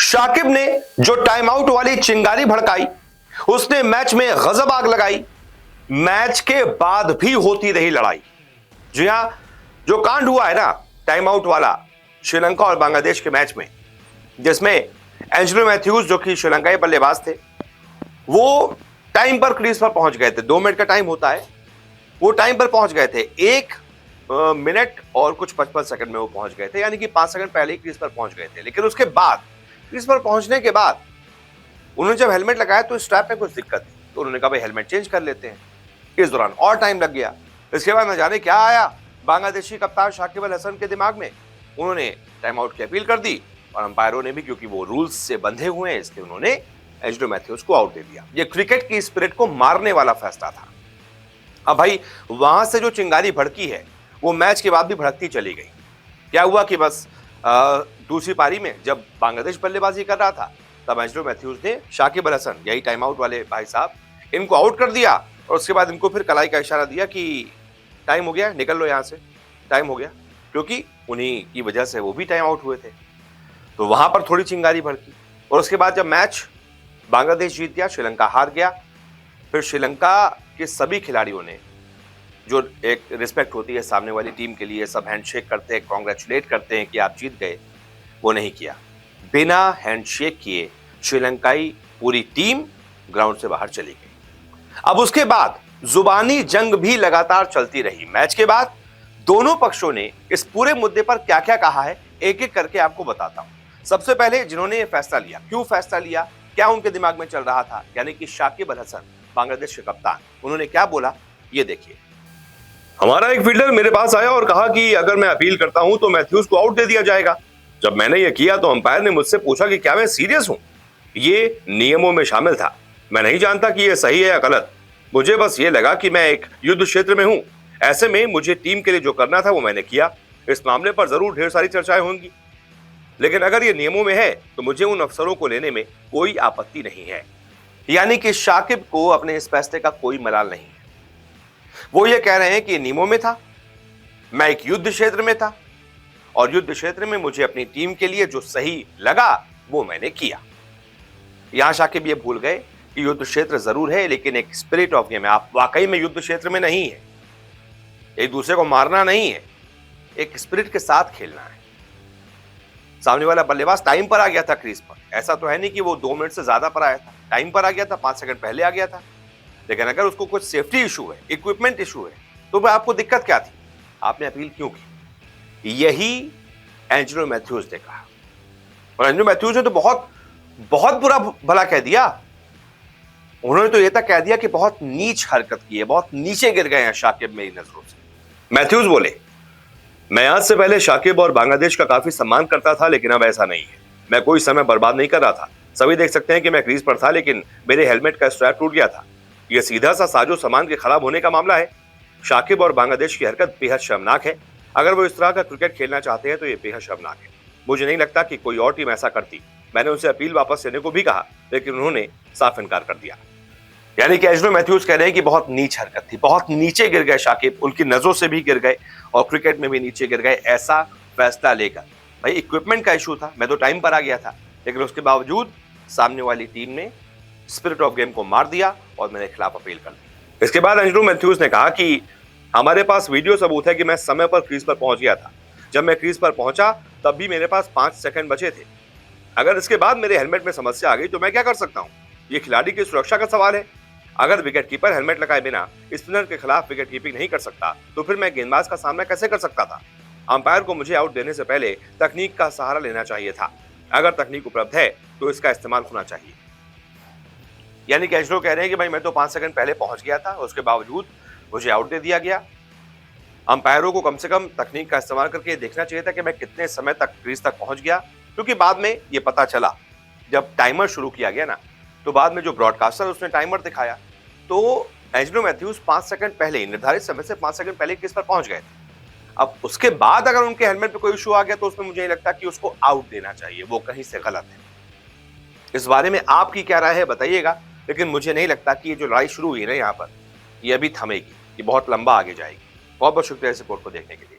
शाकिब ने जो time out वाली चिंगारी भड़काई, उसने मैच में गजब आग लगाई। मैच के बाद भी होती रही लड़ाई। जी हां, जो कांड हुआ है ना टाइम आउट वाला श्रीलंका और बांग्लादेश के मैच में, जिसमें एंजेलो मैथ्यूज जो कि श्रीलंकाई बल्लेबाज थे, वो टाइम पर क्रीज पर पहुंच गए थे। 2 मिनट का टाइम होता है, वो टाइम पर पहुंच गए थे। 1 मिनट और कुछ 55 सेकंड में वो पहुंच गए थे, यानी कि 5 सेकंड पहले ही क्रीज पर पहुंच गए थे। लेकिन उसके बाद क्रीज पर पहुंचने के बाद उन्होंने जब हेलमेट लगाया तो स्ट्रैप में कुछ दिक्कत थी, तो उन्होंने कहा भाई हेलमेट चेंज कर लेते हैं। इस दौरान और टाइम लग गया। इसके बाद न जाने क्या आया बांग्लादेशी कप्तान शाकिब अल हसन के दिमाग में। उन्होंने टाइम आउट की अपील कर दी और अंपायरों ने भी, क्योंकि वो रूल्स से बंधे हुए हैं, इसलिए उन्होंने एंजेलो मैथ्यूज को आउट दे दिया। ये क्रिकेट की स्पिरिट को मारने वाला फैसला था। अब भाई वहां से जो चिंगारी भड़की है वो मैच के बाद भी भड़कती चली गई। क्या हुआ कि बस दूसरी पारी में जब बांग्लादेश बल्लेबाजी कर रहा था, तब एंजेलो मैथ्यूज ने शाकिब अल हसन, यही टाइम आउट वाले भाई साहब, इनको आउट कर दिया और उसके बाद इनको फिर कलाई का इशारा दिया कि टाइम हो गया, निकल लो यहां से, टाइम हो गया, क्योंकि उन्हीं की वजह से वो भी टाइम आउट हुए थे। तो वहां पर थोड़ी चिंगारी भड़की और उसके बाद जब मैच बांग्लादेश जीत गया, श्रीलंका हार गया, फिर श्रीलंका के सभी खिलाड़ियों ने, जो एक रिस्पेक्ट होती है सामने वाली टीम के लिए, सब हैंडशेक करते हैं, कॉन्ग्रेचुलेट करते हैं कि आप जीत गए, वो नहीं किया। बिना हैंडशेक किए श्रीलंकाई पूरी टीम ग्राउंड से बाहर चली गई। अब उसके बाद जुबानी जंग भी लगातार चलती रही। मैच के बाद दोनों पक्षों ने इस पूरे मुद्दे पर क्या क्या कहा है, एक एक करके आपको बताता हूं। सबसे पहले जिन्होंने ये फैसला लिया, क्यों फैसला लिया, क्या उनके दिमाग में चल रहा था, यानी कि शाकिब अल हसन, बांग्लादेश के कप्तान, उन्होंने क्या बोला, ये देखिए। हमारा एक फील्डर मेरे पास आया और कहा कि अगर मैं अपील करता हूं तो मैथ्यूज को आउट दे दिया जाएगा। जब मैंने ये किया तो अंपायर ने मुझसे पूछा कि क्या मैं सीरियस हूं। ये नियमों में शामिल था। मैं नहीं जानता कि ये सही है या गलत। मुझे बस ये लगा कि मैं एक युद्ध क्षेत्र में हूं। ऐसे में मुझे टीम के लिए जो करना था वो मैंने किया। इस मामले पर जरूर ढेर सारी चर्चाएं होंगी, लेकिन अगर ये नियमों में है तो मुझे उन अफसरों को लेने में कोई आपत्ति नहीं है। यानी कि शाकिब को अपने इस फैसले का कोई मलाल नहीं है। वो ये कह रहे हैं कि नियमों में था, मैं एक युद्ध क्षेत्र में था और युद्ध क्षेत्र में मुझे अपनी टीम के लिए जो सही लगा वो मैंने किया। यहां शाकिब ये भूल गए कि युद्ध क्षेत्र जरूर है, लेकिन एक स्पिरिट ऑफ गेम है। आप वाकई में युद्ध क्षेत्र में नहीं है, एक दूसरे को मारना नहीं है, एक स्पिरिट के साथ खेलना है। सामने वाला बल्लेबाज टाइम पर आ गया था क्रीज पर। ऐसा तो है नहीं कि वो 2 मिनट से ज्यादा पर आया था, टाइम पर आ गया था, 5 सेकंड पहले आ गया था। लेकिन अगर उसको कुछ सेफ्टी इशू है, इक्विपमेंट इशू है, तो भाई आपको दिक्कत क्या थी, आपने अपील क्यों की? यही एंजेलो मैथ्यूज ने कहा। और एंजेलो मैथ्यूज ने तो बहुत बहुत बुरा भला कह दिया। उन्होंने तो यह तक कह दिया कि बहुत नीच हरकत की है, बहुत नीचे गिर गए हैं शाकिब मेरी नजरों से। मैथ्यूज बोले, मैं आज से पहले शाकिब और बांग्लादेश का काफी सम्मान करता था, लेकिन अब ऐसा नहीं है। मैं कोई समय बर्बाद नहीं कर रहा था। सभी देख सकते हैं कि मैं क्रीज पर था, लेकिन मेरे हेलमेट का स्ट्रैप टूट गया था। यह सीधा सा साजो सामान के खराब होने का मामला है। शाकिब और बांग्लादेश की हरकत बेहद शर्मनाक है। अगर वो इस तरह का क्रिकेट खेलना चाहते हैं तो यह बेहद शर्मनाक है। मुझे नहीं लगता कि कोई और टीम ऐसा करती। मैंने उनसे अपील वापस लेने को भी कहा, लेकिन उन्होंने साफ इनकार कर दिया। यानी कि एंजेलो मैथ्यूज कह रहे हैं कि बहुत नीच हरकत थी, बहुत नीचे गिर गए शाकिब, उनकी नजरों से भी गिर गए और क्रिकेट में भी नीचे गिर गए ऐसा फैसला लेकर। भाई इक्विपमेंट का इशू था, मैं तो टाइम पर आ गया था, लेकिन उसके बावजूद सामने वाली टीम ने स्पिरिट ऑफ गेम को मार दिया और मेरे खिलाफ अपील कर दी। इसके बाद एंजेलो मैथ्यूज ने कहा कि हमारे पास वीडियो सबूत है कि मैं समय पर क्रीज पर पहुंच गया था। जब मैं क्रीज पर पहुंचा तब भी मेरे पास 5 सेकंड बचे थे। अगर इसके बाद मेरे हेलमेट में समस्या आ गई तो मैं क्या कर सकता हूं? ये खिलाड़ी की सुरक्षा का सवाल है। अगर विकेट कीपर हेलमेट लगाए बिना स्पिनर के खिलाफ विकेट कीपिंग नहीं कर सकता तो फिर मैं गेंदबाज का सामना कैसे कर सकता था? अंपायर को मुझे आउट देने से पहले तकनीक का सहारा लेना चाहिए था। अगर तकनीक उपलब्ध है तो इसका इस्तेमाल होना चाहिए। यानी कि एंजेलो कह रहे हैं कि भाई मैं तो 5 सेकंड पहले पहुंच गया था, उसके बावजूद मुझे आउट दे दिया गया। अंपायरों को कम से कम तकनीक का इस्तेमाल करके देखना चाहिए था कि मैं कितने समय तक क्रीज तक पहुंच गया, क्योंकि बाद में ये पता चला जब टाइमर शुरू किया गया ना, तो बाद में जो ब्रॉडकास्टर उसने टाइमर दिखाया तो एंजेलो मैथ्यूज 5 सेकंड पहले ही, निर्धारित समय से 5 सेकंड पहले क्रीज पर पहुंच गए थे। अब उसके बाद अगर उनके हेलमेट पे कोई इशू आ गया तो उसमें मुझे नहीं लगता कि उसको आउट देना चाहिए, वो कहीं से गलत है। इस बारे में आपकी क्या राय है बताइएगा, लेकिन मुझे नहीं लगता कि ये जो लड़ाई शुरू हुई है ना यहाँ पर, ये अभी थमेगी, ये बहुत लंबा आगे जाएगी। बहुत बहुत शुक्रिया इस रिपोर्ट को देखने के लिए।